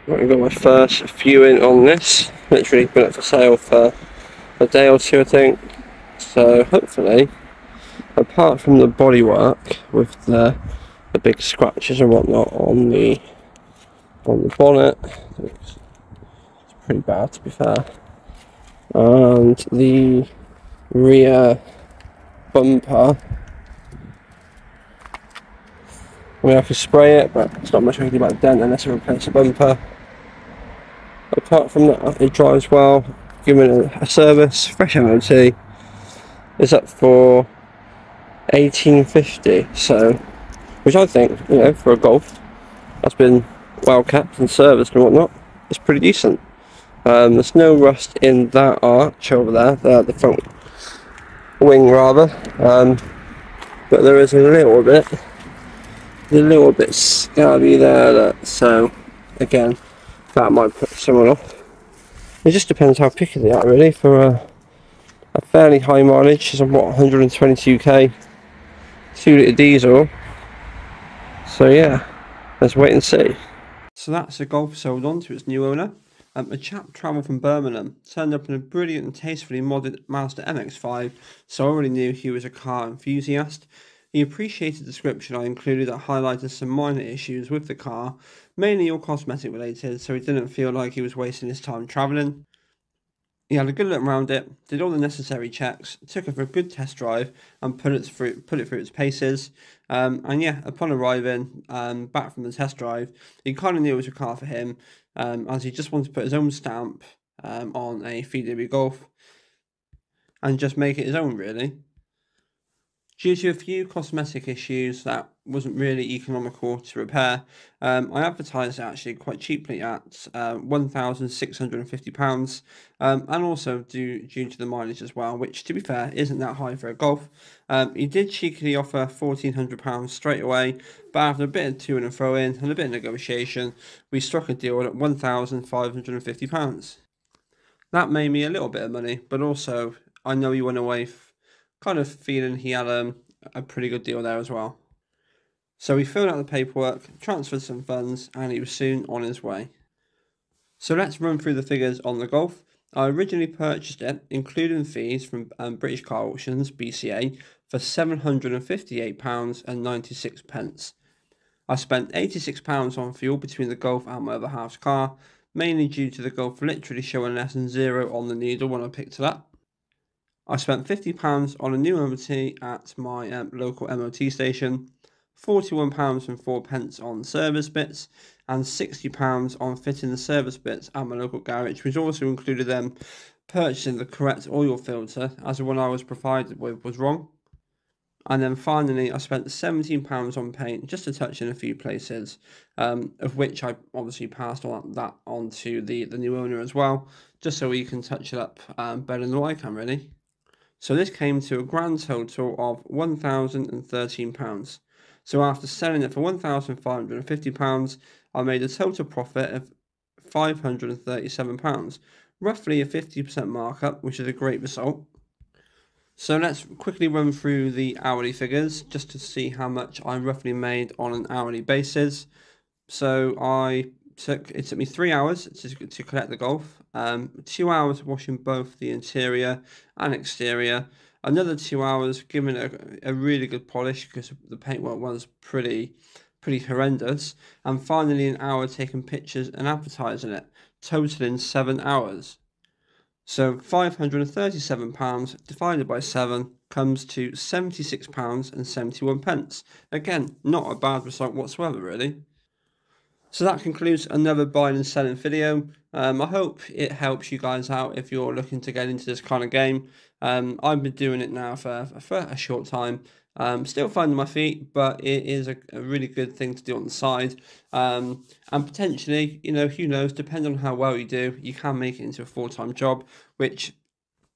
I've got my first viewing on this. Literally been up for sale for a day or two, I think. So hopefully, apart from the bodywork with the big scratches and whatnot on the bonnet, it's pretty bad to be fair, and the rear bumper, I mean I could spray it, but it's not much I can do about the dent unless I replace the bumper. Apart from that, it drives well. Given it a service, fresh MOT, is up for $18.50. So, which I think, you know, for a Golf that's been well kept and serviced and whatnot, it's pretty decent. There's no rust in that arch over there, the front wing rather, but there is a little bit scabby there. So again, that might put someone off. It just depends how picky they are really for a fairly high mileage. It's what, 122k, 2 litre diesel. So yeah, let's wait and see. So that's a Golf sold on to its new owner. A chap travelled from Birmingham, turned up in a brilliant and tastefully modded Mazda MX-5, so I already knew he was a car enthusiast. He appreciated the description I included that highlighted some minor issues with the car, mainly all cosmetic related, so he didn't feel like he was wasting his time travelling. He had a good look around it, did all the necessary checks, took it for a good test drive and put it through its paces. And yeah, upon arriving back from the test drive, he kind of knew it was a car for him, as he just wanted to put his own stamp on a VW Golf and just make it his own really. Due to a few cosmetic issues that wasn't really economical to repair, I advertised it actually quite cheaply at £1,650, and also due to the mileage as well, which to be fair isn't that high for a Golf. He did cheekily offer £1,400 straight away, but after a bit of to and fro in and a bit of negotiation, we struck a deal at £1,550. That made me a little bit of money, but also I know he went away kind of feeling he had a pretty good deal there as well. So he filled out the paperwork, transferred some funds, and he was soon on his way. So let's run through the figures on the Golf. I originally purchased it, including fees from British Car Auctions, BCA, for £758.96. I spent £86 on fuel between the Golf and my other half's car, mainly due to the Golf literally showing less than 0 on the needle when I picked it up. I spent £50 on a new MOT at my local MOT station, £41.04 on service bits, and £60 on fitting the service bits at my local garage, which also included them purchasing the correct oil filter, as the one I was provided with was wrong. And then finally, I spent £17 on paint, just to touch in a few places, of which I obviously passed on to the new owner as well, just so he can touch it up better than I can really. So this came to a grand total of £1,013. So after selling it for £1,550, I made a total profit of £537, roughly a 50% markup, which is a great result. So let's quickly run through the hourly figures, just to see how much I roughly made on an hourly basis. So it took me 3 hours to collect the Golf, 2 hours washing both the interior and exterior, another 2 hours giving it a really good polish because the paintwork was pretty horrendous, and finally an hour taking pictures and advertising it, totaling 7 hours. So £537 divided by 7 comes to £76.71. Again, not a bad result whatsoever really. So that concludes another buying and selling video. I hope it helps you guys out if you're looking to get into this kind of game. I've been doing it now for a short time, Still finding my feet, but it is a really good thing to do on the side. And potentially, you know, who knows, depending on how well you do, you can make it into a full-time job, which,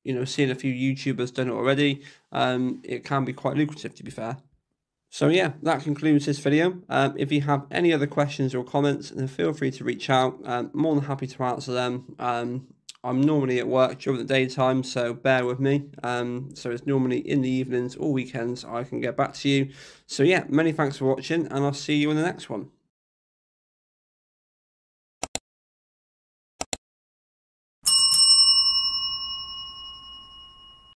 you know, seeing a few YouTubers done it already, it can be quite lucrative, to be fair. So yeah, that concludes this video. If you have any other questions or comments, then feel free to reach out. More than happy to answer them. I'm normally at work during the daytime, so bear with me. So it's normally in the evenings or weekends I can get back to you. So yeah, many thanks for watching, and I'll see you in the next one.